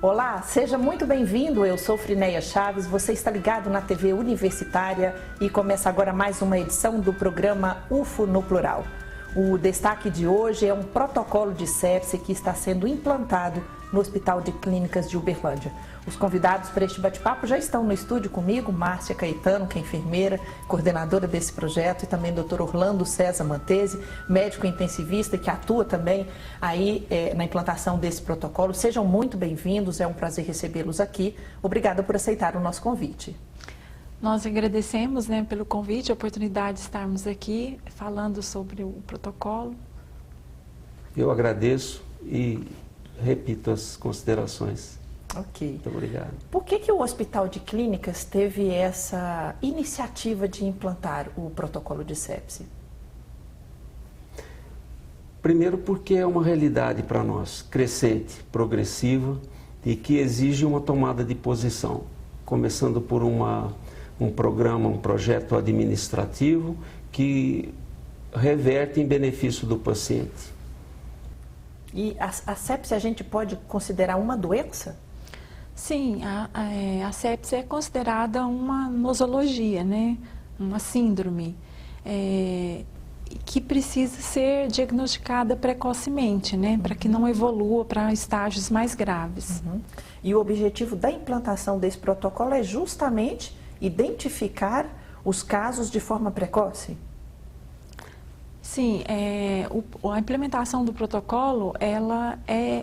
Olá, seja muito bem-vindo, eu sou Frinéia Chaves, você está ligado na TV Universitária e começa agora mais uma edição do programa UFO no Plural. O destaque de hoje é um protocolo de sepse que está sendo implantado no Hospital de Clínicas de Uberlândia. Os convidados para este bate-papo já estão no estúdio comigo, Márcia Caetano, que é enfermeira, coordenadora desse projeto, e também Dr. Orlando César Mantese, médico intensivista que atua também aí na implantação desse protocolo. Sejam muito bem-vindos, é um prazer recebê-los aqui. Obrigada por aceitar o nosso convite. Nós agradecemos, pelo convite, a oportunidade de estarmos aqui falando sobre o protocolo. Eu agradeço e repito as considerações. Ok. Muito obrigado. Por que o Hospital de Clínicas teve essa iniciativa de implantar o protocolo de sepse? Primeiro porque é uma realidade para nós, crescente, progressiva e que exige uma tomada de posição, começando por um programa, um projeto administrativo que reverte em benefício do paciente. E a sepse a gente pode considerar uma doença? Sim, a sepse é considerada uma nosologia, uma síndrome, que precisa ser diagnosticada precocemente, para que não evolua para estágios mais graves. Uhum. E o objetivo da implantação desse protocolo é justamente identificar os casos de forma precoce? Sim, a implementação do protocolo,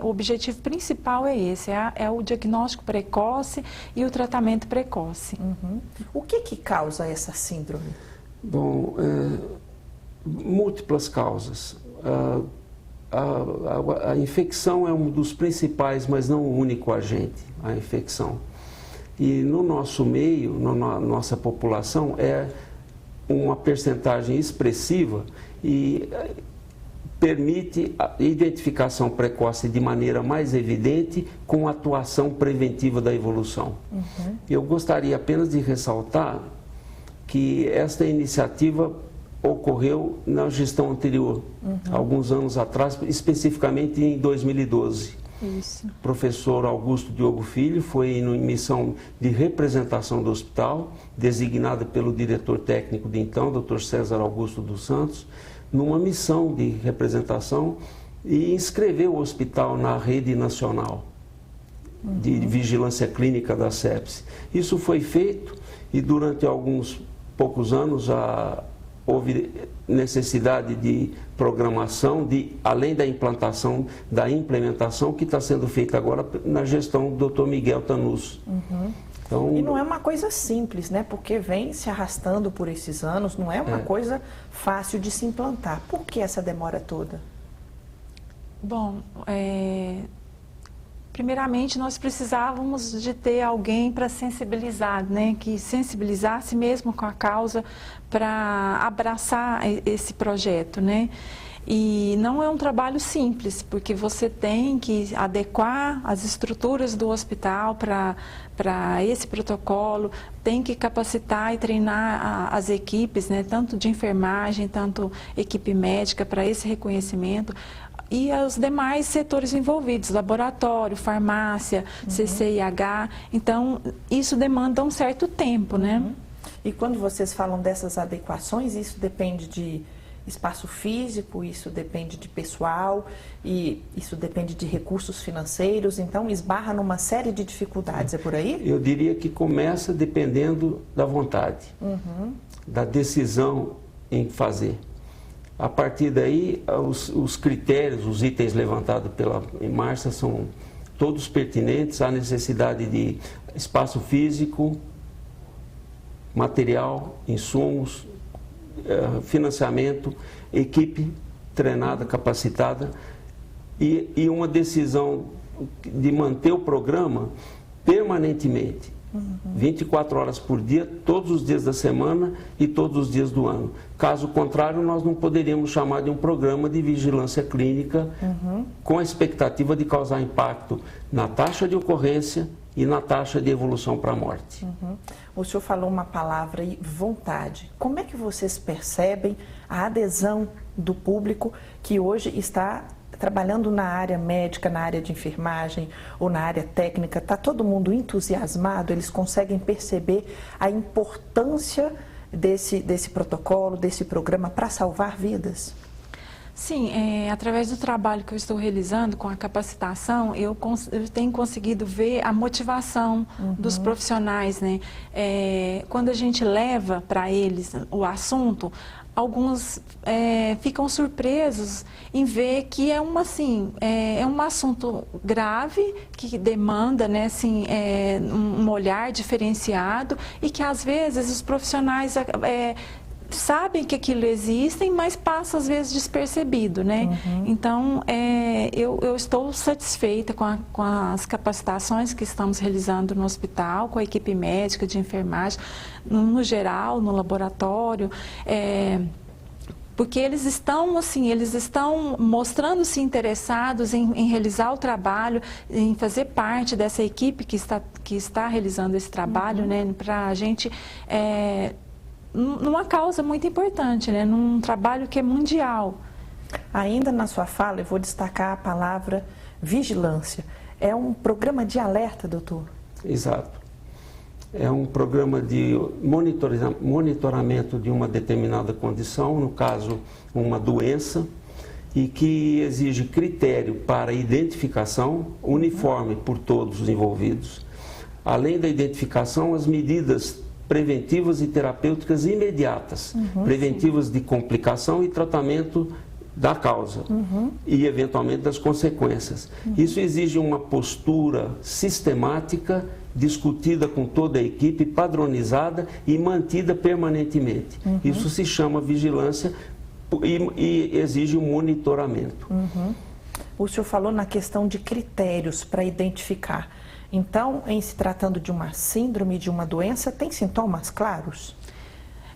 o objetivo principal é esse, é o diagnóstico precoce e o tratamento precoce. Uhum. O que causa essa síndrome? Bom, múltiplas causas. A infecção é um dos principais, mas não o único agente, a infecção. E no nosso meio, na nossa população, é uma percentagem expressiva e permite a identificação precoce de maneira mais evidente com a atuação preventiva da evolução. Uhum. Eu gostaria apenas de ressaltar que esta iniciativa ocorreu na gestão anterior, alguns anos atrás, especificamente em 2012. Isso. O professor Augusto Diogo Filho foi em missão de representação do hospital, designada pelo diretor técnico de então, Dr. César Augusto dos Santos, numa missão de representação e inscreveu o hospital na rede nacional de vigilância clínica da sepse. Isso foi feito e durante alguns poucos anos houve necessidade de programação, além da implantação, da implementação que está sendo feita agora na gestão do Dr. Miguel Tanus. Uhum. Então, e não é uma coisa simples, Porque vem se arrastando por esses anos, não é uma coisa fácil de se implantar. Por que essa demora toda? Bom, primeiramente nós precisávamos de ter alguém para sensibilizar, que sensibilizasse mesmo com a causa para abraçar esse projeto, E não é um trabalho simples, porque você tem que adequar as estruturas do hospital para esse protocolo, tem que capacitar e treinar as equipes, tanto de enfermagem, tanto equipe médica para esse reconhecimento. E os demais setores envolvidos, laboratório, farmácia, CCIH. Então, isso demanda um certo tempo, E quando vocês falam dessas adequações, isso depende de espaço físico, isso depende de pessoal, e isso depende de recursos financeiros, então esbarra numa série de dificuldades, é por aí? Eu diria que começa dependendo da vontade, da decisão em fazer. A partir daí, os critérios, os itens levantados pela Márcia são todos pertinentes à necessidade de espaço físico, material, insumos, financiamento, equipe treinada, capacitada e uma decisão de manter o programa permanentemente. 24 horas por dia, todos os dias da semana e todos os dias do ano. Caso contrário, nós não poderíamos chamar de um programa de vigilância clínica com a expectativa de causar impacto na taxa de ocorrência e na taxa de evolução para a morte. O senhor falou uma palavra aí, vontade. Como é que vocês percebem a adesão do público que hoje está trabalhando na área médica, na área de enfermagem ou na área técnica, está todo mundo entusiasmado? Eles conseguem perceber a importância desse protocolo, desse programa para salvar vidas? Sim, através do trabalho que eu estou realizando com a capacitação, eu tenho conseguido ver a motivação dos profissionais, né? Quando a gente leva para eles o assunto, alguns ficam surpresos em ver que é um assunto grave, que demanda, né, assim, um olhar diferenciado e que às vezes os profissionais sabem que aquilo existe, mas passa às vezes despercebido, né? Então, eu estou satisfeita com as capacitações que estamos realizando no hospital, com a equipe médica, de enfermagem, no geral, no laboratório, porque eles estão mostrando-se interessados em realizar o trabalho, em fazer parte dessa equipe que está realizando esse trabalho, né? Para a gente... numa causa muito importante, né? Num trabalho que é mundial. Ainda na sua fala, eu vou destacar a palavra vigilância. É um programa de alerta, doutor? Exato. É um programa de monitoramento de uma determinada condição, no caso, uma doença, e que exige critério para identificação uniforme por todos os envolvidos. Além da identificação, as medidas preventivas e terapêuticas imediatas, preventivas de complicação e tratamento da causa e, eventualmente, das consequências. Isso exige uma postura sistemática, discutida com toda a equipe, padronizada e mantida permanentemente. Isso se chama vigilância e exige um monitoramento. O senhor falou na questão de critérios para identificar. Então, em se tratando de uma síndrome, de uma doença, tem sintomas claros?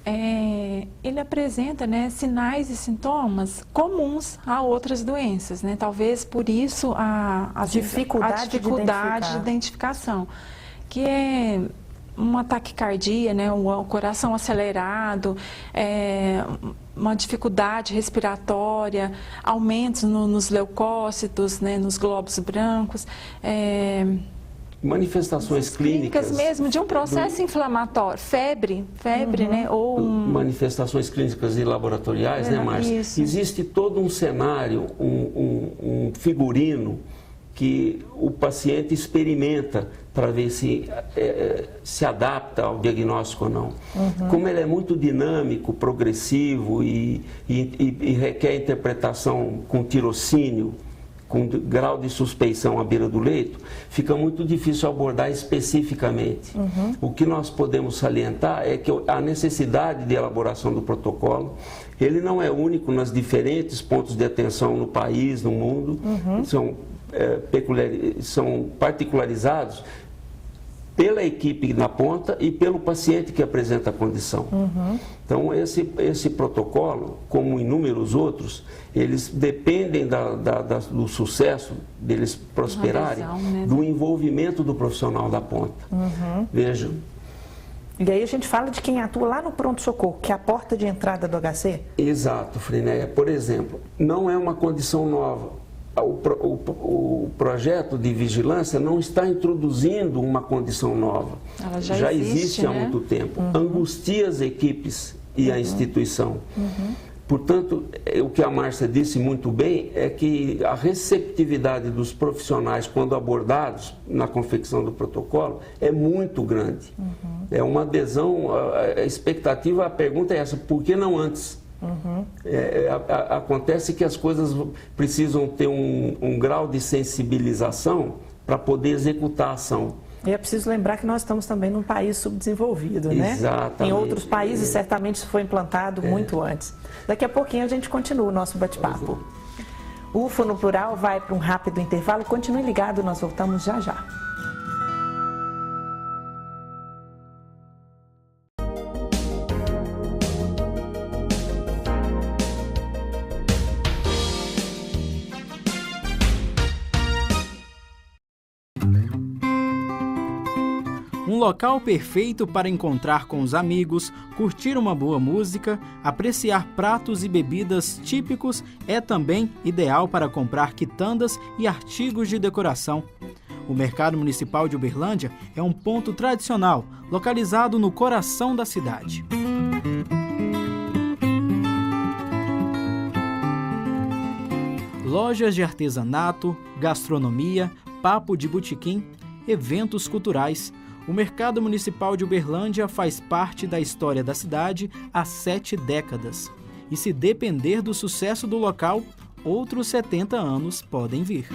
Ele apresenta, né, sinais e sintomas comuns a outras doenças, né? Talvez por isso a dificuldade de identificação, que é uma taquicardia, né, o coração acelerado, uma dificuldade respiratória, aumentos nos leucócitos, né, nos glóbulos brancos, manifestações clínicas mesmo de um processo inflamatório, febre, né, ou manifestações clínicas e laboratoriais, né, Márcia? Existe todo um cenário, um figurino que o paciente experimenta para ver se se adapta ao diagnóstico ou não. Como ele é muito dinâmico, progressivo e requer interpretação com tirocínio, com grau de suspeição à beira do leito, fica muito difícil abordar especificamente. O que nós podemos salientar é que a necessidade de elaboração do protocolo, ele não é único nas diferentes pontos de atenção no país, no mundo, são particularizados pela equipe na ponta e pelo paciente que apresenta a condição. Então, esse protocolo, como inúmeros outros, eles dependem do sucesso deles prosperarem, né, do envolvimento do profissional da ponta. Vejam. E aí a gente fala de quem atua lá no pronto-socorro, que é a porta de entrada do HC? Exato, Frinéia. Por exemplo, não é uma condição nova. O projeto de vigilância não está introduzindo uma condição nova. Ela já existe, né? Há muito tempo. Angustia as equipes e a instituição. Portanto, o que a Márcia disse muito bem é que a receptividade dos profissionais, quando abordados na confecção do protocolo, é muito grande. É uma adesão, a expectativa, a pergunta é essa: por que não antes? Acontece que as coisas precisam ter um grau de sensibilização para poder executar a ação. E é preciso lembrar que nós estamos também num país subdesenvolvido, né? Exatamente. Em outros países, certamente isso foi implantado muito antes. Daqui a pouquinho a gente continua o nosso bate-papo. O UFO no Plural vai para um rápido intervalo. Continue ligado, nós voltamos já já. Um local perfeito para encontrar com os amigos, curtir uma boa música, apreciar pratos e bebidas típicos, é também ideal para comprar quitandas e artigos de decoração. O Mercado Municipal de Uberlândia é um ponto tradicional, localizado no coração da cidade. Lojas de artesanato, gastronomia, papo de botequim, eventos culturais. O Mercado Municipal de Uberlândia faz parte da história da cidade há 7 décadas. E se depender do sucesso do local, outros 70 anos podem vir.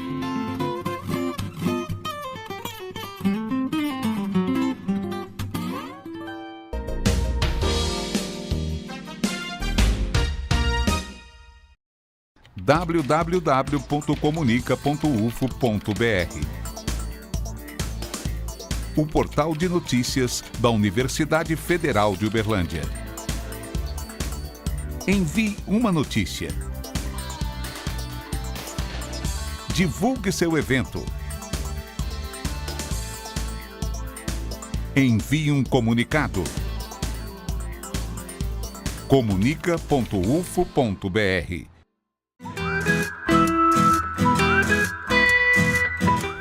www.comunica.ufo.br O portal de notícias da Universidade Federal de Uberlândia. Envie uma notícia. Divulgue seu evento. Envie um comunicado. comunica.ufo.br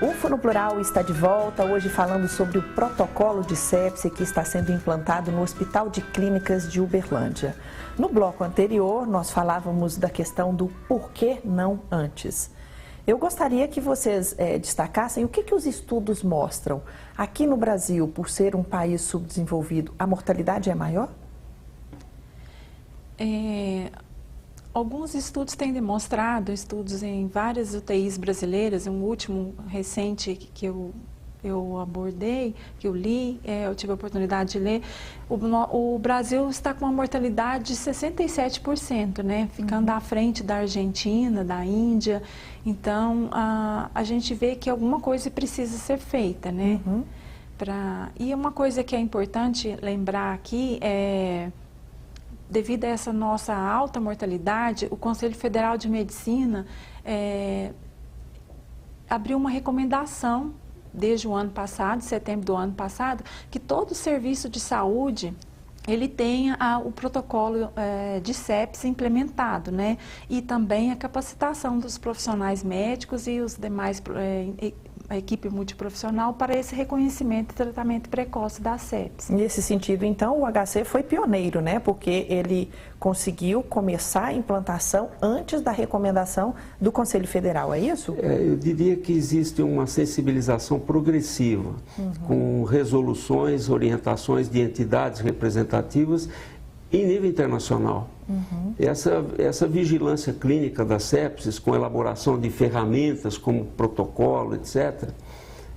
UFO no Plural está de volta, hoje falando sobre o protocolo de sepse que está sendo implantado no Hospital de Clínicas de Uberlândia. No bloco anterior, nós falávamos da questão do por que não antes. Eu gostaria que vocês destacassem o que os estudos mostram. Aqui no Brasil, por ser um país subdesenvolvido, a mortalidade é maior? Alguns estudos têm demonstrado, estudos em várias UTIs brasileiras, um último recente que eu abordei, que eu li, eu tive a oportunidade de ler, o Brasil está com uma mortalidade de 67%, né? Ficando à frente da Argentina, da Índia. Então, a gente vê que alguma coisa precisa ser feita, né? E uma coisa que é importante lembrar aqui devido a essa nossa alta mortalidade, o Conselho Federal de Medicina abriu uma recomendação desde o ano passado, setembro do ano passado, que todo serviço de saúde ele tenha o protocolo de sepse implementado, né? E também a capacitação dos profissionais médicos e os demais a equipe multiprofissional para esse reconhecimento e tratamento precoce da sepse. Nesse sentido, então, o HC foi pioneiro, né? Porque ele conseguiu começar a implantação antes da recomendação do Conselho Federal, é isso? Eu diria que existe uma sensibilização progressiva, com resoluções, orientações de entidades representativas em nível internacional. Essa vigilância clínica da sepsis, com elaboração de ferramentas como protocolo, etc.,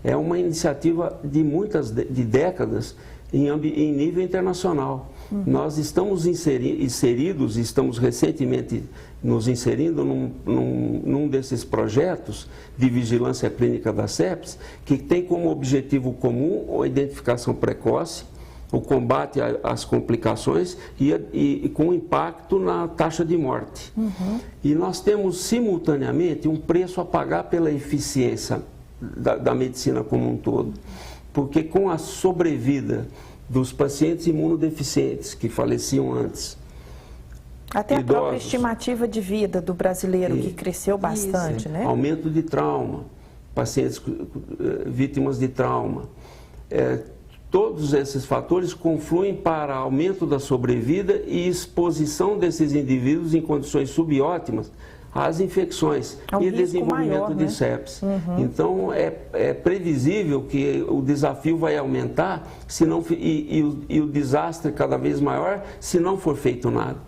é uma iniciativa de décadas em nível internacional. Nós estamos inseridos, estamos recentemente nos inserindo num desses projetos de vigilância clínica da sepsis, que tem como objetivo comum a identificação precoce, o combate às complicações e com impacto na taxa de morte. E nós temos, simultaneamente, um preço a pagar pela eficiência da medicina como um todo. Porque com a sobrevida dos pacientes imunodeficientes que faleciam antes, até idosos, a própria estimativa de vida do brasileiro, que cresceu bastante, né? Aumento de trauma, pacientes vítimas de trauma, todos esses fatores confluem para aumento da sobrevida e exposição desses indivíduos em condições subótimas às infecções e desenvolvimento maior, de sepsis. Então, é previsível que o desafio vai aumentar e o desastre cada vez maior se não for feito nada.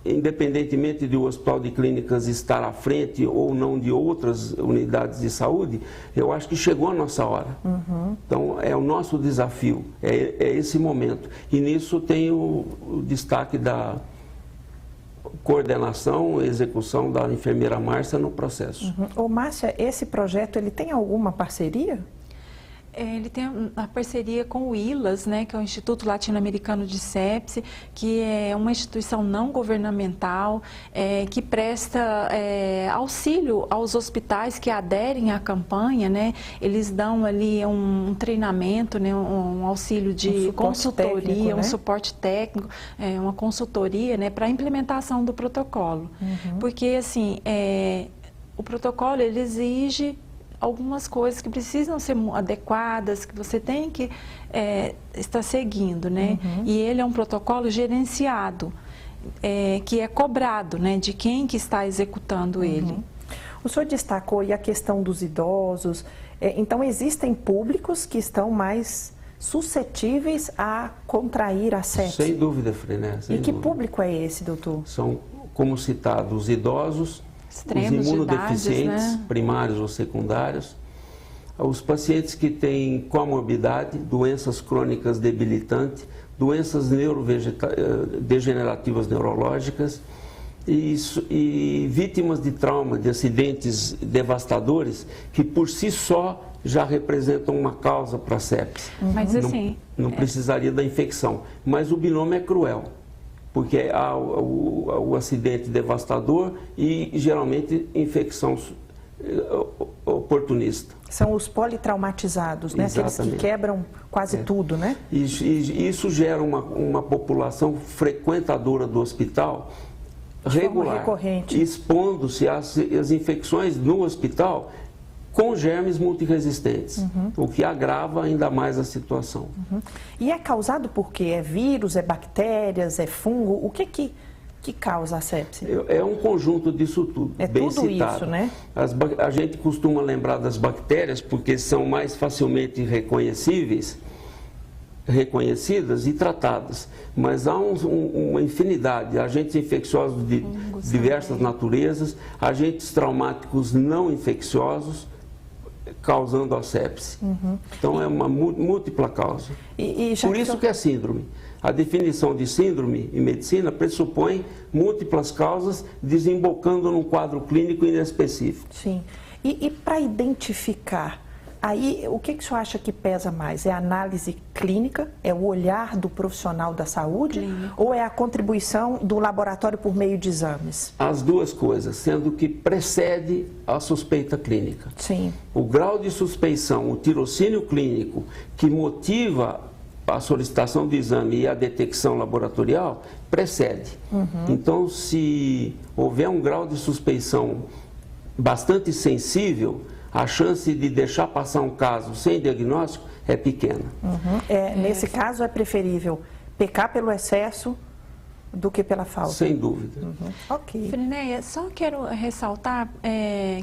Independentemente de o Hospital de Clínicas estar à frente ou não de outras unidades de saúde, eu acho que chegou a nossa hora. Então, é o nosso desafio, é esse momento. E nisso tem o destaque da coordenação e execução da enfermeira Márcia no processo. Ô Márcia, esse projeto ele tem alguma parceria? Ele tem a parceria com o ILAS, né, que é o Instituto Latino-Americano de Sepse, que é uma instituição não governamental, que presta auxílio aos hospitais que aderem à campanha, né? Eles dão ali um treinamento, né, um auxílio de consultoria, técnico, né? Um suporte técnico, uma consultoria, né, para a implementação do protocolo. Porque, assim, o protocolo, ele exige algumas coisas que precisam ser adequadas, que você tem que estar seguindo, né? E ele é um protocolo gerenciado, que é cobrado, né, de quem que está executando ele. O senhor destacou aí a questão dos idosos. Então, existem públicos que estão mais suscetíveis a contrair a sepse? Sem dúvida, Friné. E que público é esse, doutor? São, como citado, os idosos, extremos, os imunodeficientes, né? primários ou secundários, os pacientes que têm comorbidade, doenças crônicas debilitantes, doenças degenerativas neurológicas e vítimas de trauma, de acidentes devastadores, que por si só já representam uma causa para a sepse. Mas assim... Não precisaria da infecção, mas o binômio é cruel, porque há o acidente devastador e, geralmente, infecção oportunista. São os politraumatizados, né? Aqueles que quebram quase tudo, né? E isso gera uma população frequentadora do hospital regular, recorrente, expondo-se às infecções no hospital com germes multiresistentes, o que agrava ainda mais a situação. E é causado por quê? É vírus, é bactérias, é fungo? O que causa a sepse? É um conjunto disso tudo, bem tudo citado. Isso, né? A gente costuma lembrar das bactérias porque são mais facilmente reconhecidas e tratadas, mas há uma infinidade de agentes infecciosos de diversas naturezas, agentes traumáticos não infecciosos, causando a sepse. Então é uma múltipla causa. Por isso que é síndrome. A definição de síndrome em medicina pressupõe múltiplas causas desembocando num quadro clínico inespecífico. Sim. E para identificar, aí o que o senhor acha que pesa mais? É a análise clínica? É o olhar do profissional da saúde? Clínico. Ou é a contribuição do laboratório por meio de exames? As duas coisas, sendo que precede a suspeita clínica. Sim. O grau de suspeição, o tirocínio clínico que motiva a solicitação do exame e a detecção laboratorial precede. Então, se houver um grau de suspeição bastante sensível, a chance de deixar passar um caso sem diagnóstico é pequena. Nesse caso, é preferível pecar pelo excesso do que pela falta. Sem dúvida. Ok. Frinéia, só quero ressaltar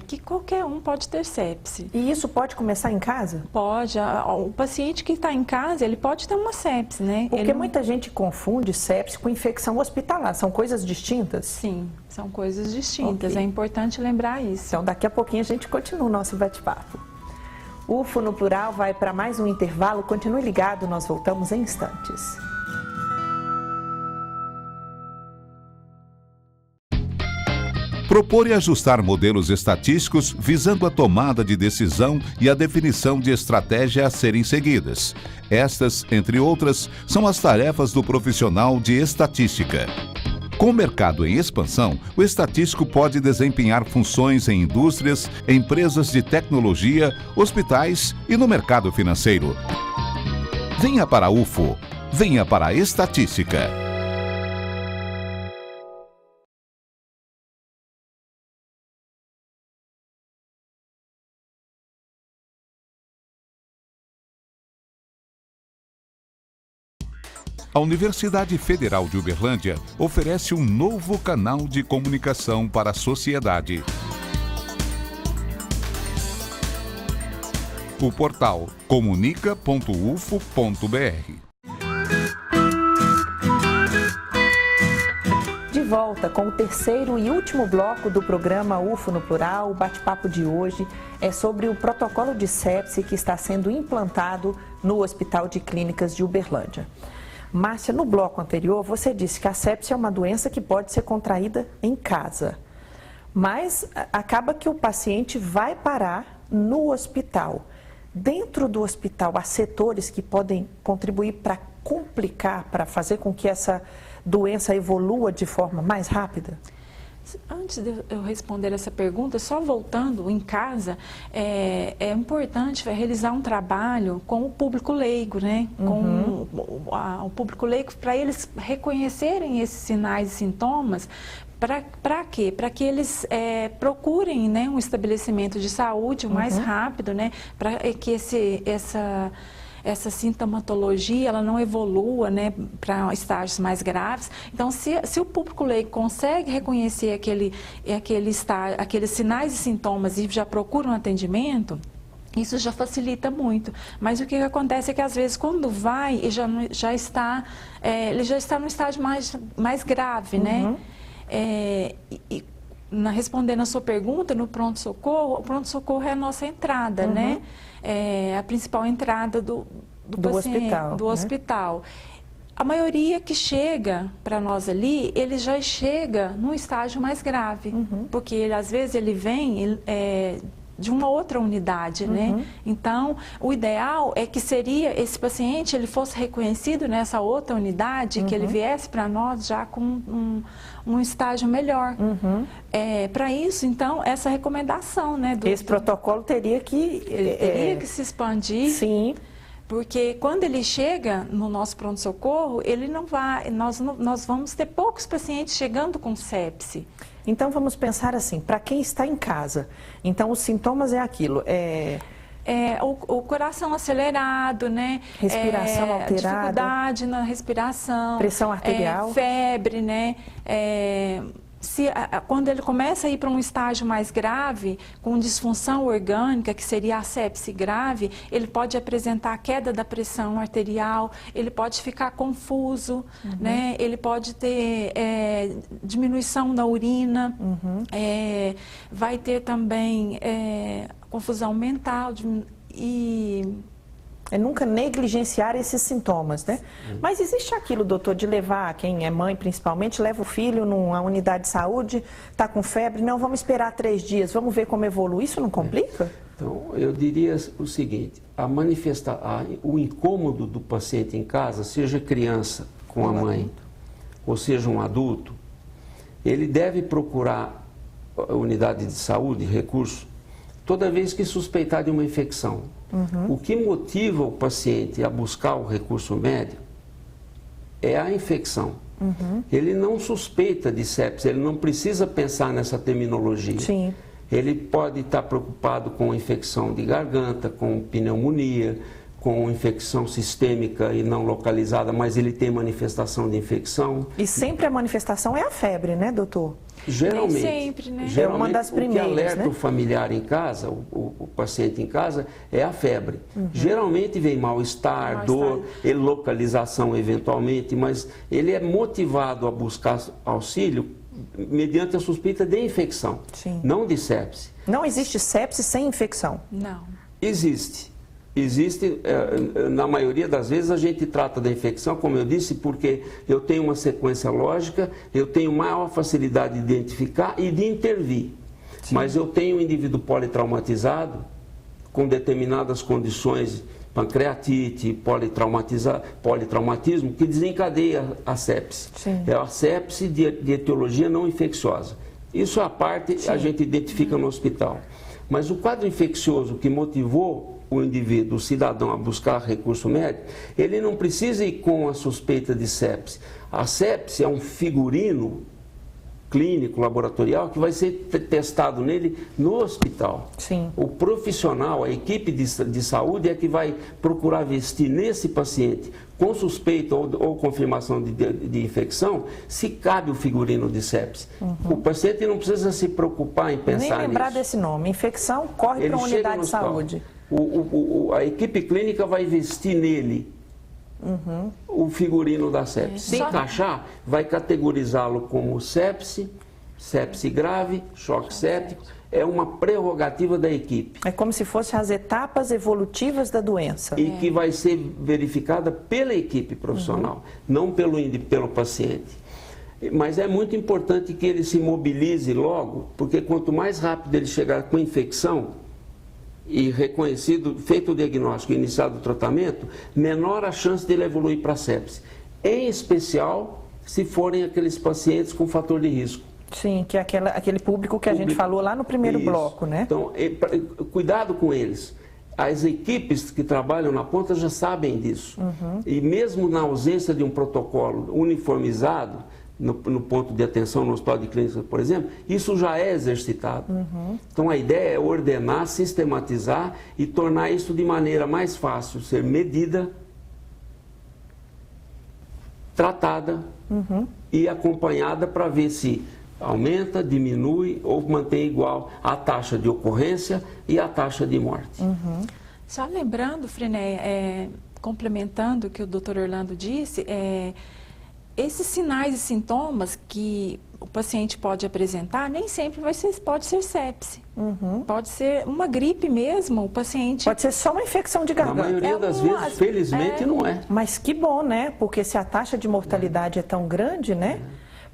que qualquer um pode ter sepse. E isso pode começar em casa? Pode. O paciente que está em casa, ele pode ter uma sepse, né? Porque muita gente confunde sepse com infecção hospitalar. São coisas distintas? Sim, são coisas distintas. Okay. É importante lembrar isso. Então, daqui a pouquinho a gente continua o nosso bate-papo. O UFO no Plural vai para mais um intervalo. Continue ligado, nós voltamos em instantes. Propor e ajustar modelos estatísticos visando a tomada de decisão e a definição de estratégia a serem seguidas. Estas, entre outras, são as tarefas do profissional de estatística. Com o mercado em expansão, o estatístico pode desempenhar funções em indústrias, empresas de tecnologia, hospitais e no mercado financeiro. Venha para a UFO, venha para a estatística. A Universidade Federal de Uberlândia oferece um novo canal de comunicação para a sociedade. O portal comunica.ufo.br. De volta com o terceiro e último bloco do programa UFO no Plural. O bate-papo de hoje é sobre o protocolo de sepse que está sendo implantado no Hospital de Clínicas de Uberlândia. Márcia, no bloco anterior, você disse que a sepse é uma doença que pode ser contraída em casa, mas acaba que o paciente vai parar no hospital. Dentro do hospital, há setores que podem contribuir para complicar, para fazer com que essa doença evolua de forma mais rápida? Antes de eu responder essa pergunta, só voltando em casa, é importante realizar um trabalho com o público leigo, né? Com o público leigo, para eles reconhecerem esses sinais e sintomas. Para quê? Para que eles procurem, né, um estabelecimento de saúde o mais rápido, né? Para que essa sintomatologia ela não evolua, né, para estágios mais graves. Então, se o público leigo consegue reconhecer aqueles sinais e sintomas e já procura um atendimento, isso já facilita muito. Mas o que acontece é que, às vezes, quando vai, ele já está no estágio mais grave, né? Respondendo a sua pergunta, no pronto-socorro, o pronto-socorro é a nossa entrada, né? É a principal entrada do paciente, do hospital. A maioria que chega para nós ali, ele já chega num estágio mais grave, porque às vezes ele vem de uma outra unidade, né? Então, o ideal é que seria esse paciente, ele fosse reconhecido nessa outra unidade, que ele viesse para nós já com um estágio melhor. Para isso, então, essa recomendação, né? Esse protocolo teria que... teria que se expandir. Sim. Porque quando ele chega no nosso pronto-socorro, ele não vai... Nós vamos ter poucos pacientes chegando com sepse. Então, vamos pensar assim, para quem está em casa, então os sintomas é aquilo, o coração acelerado, né? Respiração alterada. Dificuldade na respiração. Pressão arterial. Febre, né? Quando ele começa a ir para um estágio mais grave, com disfunção orgânica, que seria a sepse grave, ele pode apresentar queda da pressão arterial, ele pode ficar confuso, né? Ele pode ter diminuição da urina, vai ter também confusão mental e... nunca negligenciar esses sintomas, né? Mas existe aquilo, doutor, de levar, quem é mãe principalmente, leva o filho numa unidade de saúde, está com febre, não, vamos esperar 3 dias, vamos ver como evolui. Isso não complica? Então, eu diria o seguinte, o incômodo do paciente em casa, seja criança com a mãe, ou seja um adulto, ele deve procurar a unidade de saúde, recurso, toda vez que suspeitar de uma infecção. O que motiva o paciente a buscar o recurso médico é a infecção. Ele não suspeita de sepse, ele não precisa pensar nessa terminologia. Sim. Ele pode estar preocupado com infecção de garganta, com pneumonia, com infecção sistêmica e não localizada, mas ele tem manifestação de infecção. E sempre a manifestação é a febre, né, doutor? Geralmente, nem sempre, né? Geralmente, é uma das primeiras, o que alerta, né? o familiar em casa, o paciente em casa, é a febre. Geralmente vem mal-estar, dor, localização eventualmente, mas ele é motivado a buscar auxílio mediante a suspeita de infecção, não de sepse. Não existe sepse sem infecção? Não. Existe, na maioria das vezes a gente trata da infecção, como eu disse, porque eu tenho uma sequência lógica, eu tenho maior facilidade de identificar e de intervir. Mas eu tenho um indivíduo politraumatizado, com determinadas condições, pancreatite, politraumatismo, que desencadeia a sepse. É a sepse de etiologia não infecciosa. Isso à parte a gente identifica no hospital. Mas o quadro infeccioso que motivou o indivíduo, o cidadão, a buscar recurso médico, ele não precisa ir com a suspeita de sepse. A sepse é um figurino clínico, laboratorial, que vai ser testado nele no hospital. O profissional, a equipe de saúde é que vai procurar vestir nesse paciente, com suspeita ou confirmação de infecção, se cabe o figurino de sepse. O paciente não precisa se preocupar em pensar nisso. Nem lembrar desse nome. Infecção, corre para uma unidade de saúde. A equipe clínica vai vestir nele o figurino da sepse. Se encaixar, vai categorizá-lo como sepse, sepse grave, choque séptico. É uma prerrogativa da equipe. É como se fossem as etapas evolutivas da doença. E que vai ser verificada pela equipe profissional, não pelo paciente. Mas é muito importante que ele se mobilize logo, porque quanto mais rápido ele chegar com infecção, e reconhecido, feito o diagnóstico e iniciado o tratamento, menor a chance dele evoluir para sepse. Em especial, se forem aqueles pacientes com fator de risco. Sim, que é aquele público que a gente falou lá no primeiro bloco, né? Então, cuidado com eles. As equipes que trabalham na ponta já sabem disso. E mesmo na ausência de um protocolo uniformizado, no ponto de atenção no hospital de clínica, por exemplo, isso já é exercitado. Então, a ideia é ordenar, sistematizar e tornar isso de maneira mais fácil, ser medida, tratada e acompanhada para ver se aumenta, diminui ou mantém igual a taxa de ocorrência e a taxa de morte. Só lembrando, Frinéia, complementando o que o Dr. Orlando disse, esses sinais e sintomas que o paciente pode apresentar, nem sempre pode ser sepse. Pode ser uma gripe mesmo, o paciente... Pode ser só uma infecção de garganta. Na maioria das vezes, felizmente, não é. Mas que bom, né? Porque se a taxa de mortalidade é tão grande, né?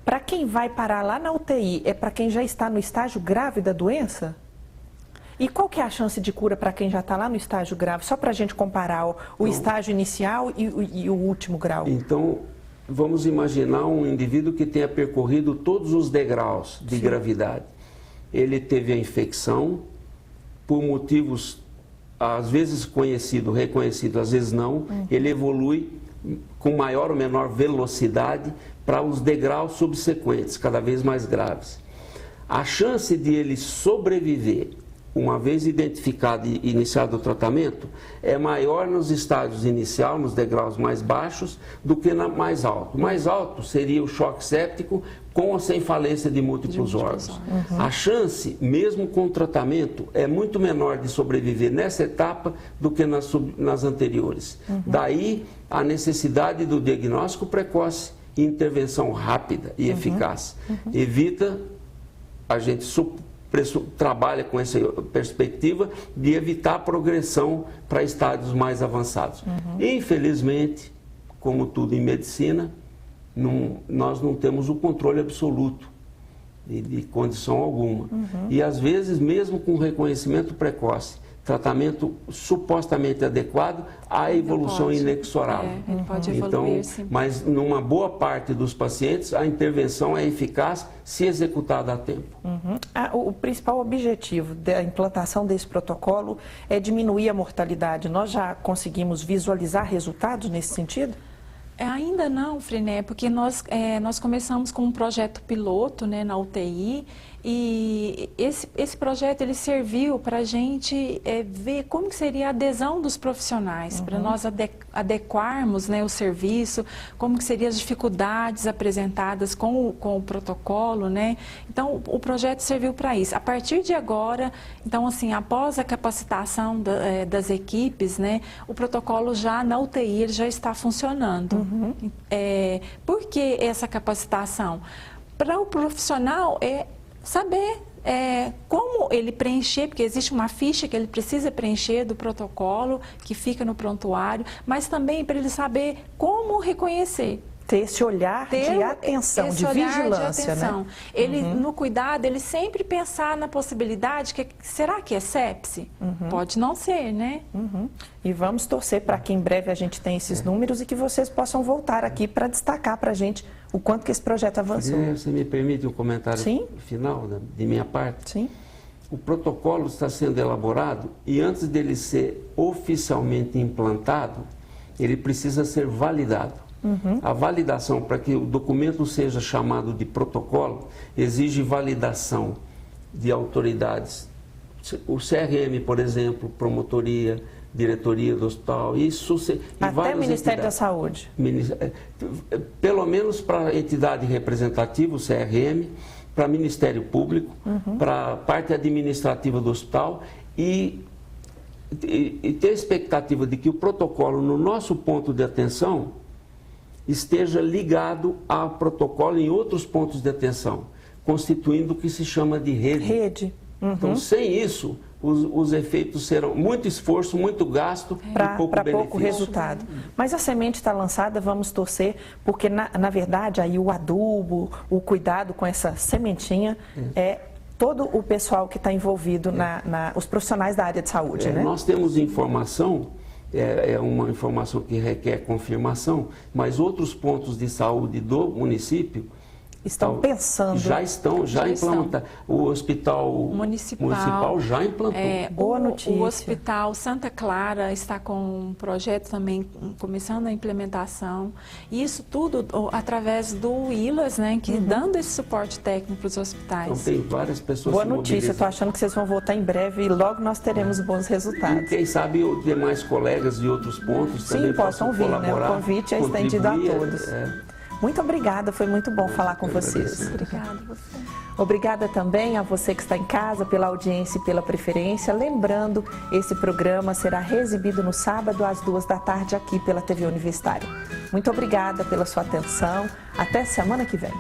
Para quem vai parar lá na UTI, é para quem já está no estágio grave da doença? E qual que é a chance de cura para quem já está lá no estágio grave? Só para a gente comparar o estágio inicial e o último grau. Então, vamos imaginar um indivíduo que tenha percorrido todos os degraus de gravidade. Ele teve a infecção por motivos, às vezes conhecido, reconhecido, às vezes não. Ele evolui com maior ou menor velocidade para os degraus subsequentes, cada vez mais graves. A chance de ele sobreviver, uma vez identificado e iniciado o tratamento, é maior nos estágios inicial, nos degraus mais baixos, do que na mais alto. O mais alto seria o choque séptico com ou sem falência de múltiplos órgãos. A chance, mesmo com o tratamento, é muito menor de sobreviver nessa etapa do que nas anteriores. Daí a necessidade do diagnóstico precoce e intervenção rápida e eficaz. Evita, a gente trabalha com essa perspectiva de evitar a progressão para estádios mais avançados. Infelizmente, como tudo em medicina, nós não temos o controle absoluto de condição alguma. E às vezes, mesmo com reconhecimento precoce, tratamento supostamente adequado, há evolução inexorável. Ele pode evoluir, sim. Mas numa boa parte dos pacientes, a intervenção é eficaz se executada a tempo. O principal objetivo da implantação desse protocolo é diminuir a mortalidade. Nós já conseguimos visualizar resultados nesse sentido? Ainda não, Friné, porque nós começamos com um projeto piloto, né, na UTI, e esse projeto ele serviu para a gente ver como que seria a adesão dos profissionais, para nós adequarmos, né, o serviço, como que seriam as dificuldades apresentadas com o protocolo, né? Então, o projeto serviu para isso. A partir de agora, então, assim, após a capacitação das equipes, né, o protocolo já na UTI ele já está funcionando. Por que essa capacitação? Para o profissional saber como ele preencher, porque existe uma ficha que ele precisa preencher do protocolo, que fica no prontuário, mas também para ele saber como reconhecer. Ter esse olhar de atenção, de vigilância, né? Ele, no cuidado, ele sempre pensar na possibilidade que, será que é sepse? Pode não ser, né? E vamos torcer para que em breve a gente tenha esses números e que vocês possam voltar aqui para destacar para a gente o quanto que esse projeto avançou. Você me permite um comentário final de minha parte? Sim. O protocolo está sendo elaborado e antes dele ser oficialmente implantado, ele precisa ser validado. A validação, para que o documento seja chamado de protocolo, exige validação de autoridades. O CRM, por exemplo, promotoria, diretoria do hospital, isso... Até o Ministério da Saúde. Pelo menos para a entidade representativa, o CRM, para o Ministério Público, para a parte administrativa do hospital e ter a expectativa de que o protocolo, no nosso ponto de atenção, esteja ligado ao protocolo em outros pontos de atenção, constituindo o que se chama de rede. Então, sem isso, os efeitos serão muito esforço, muito gasto e pouco benefício. Pouco resultado. Mas a semente está lançada, vamos torcer, porque, na verdade, aí o adubo, o cuidado com essa sementinha é todo o pessoal que está envolvido, os profissionais da área de saúde, né? Nós temos informação, é uma informação que requer confirmação, mas outros pontos de saúde do município estão pensando. Já implantaram. O hospital municipal já implantou. Boa notícia. O Hospital Santa Clara está com um projeto também, começando a implementação. Isso tudo através do ILAS, né, que dando esse suporte técnico para os hospitais. Então tem várias pessoas. Boa notícia, estou achando que vocês vão voltar em breve e logo nós teremos bons resultados. E quem sabe demais colegas de outros pontos também possam vir, colaborar. Né? O convite é estendido a todos. Muito obrigada, foi muito bom falar com vocês. Obrigada a você. Obrigada também a você que está em casa pela audiência e pela preferência. Lembrando, esse programa será exibido no sábado às 14h aqui pela TV Universitária. Muito obrigada pela sua atenção. Até semana que vem.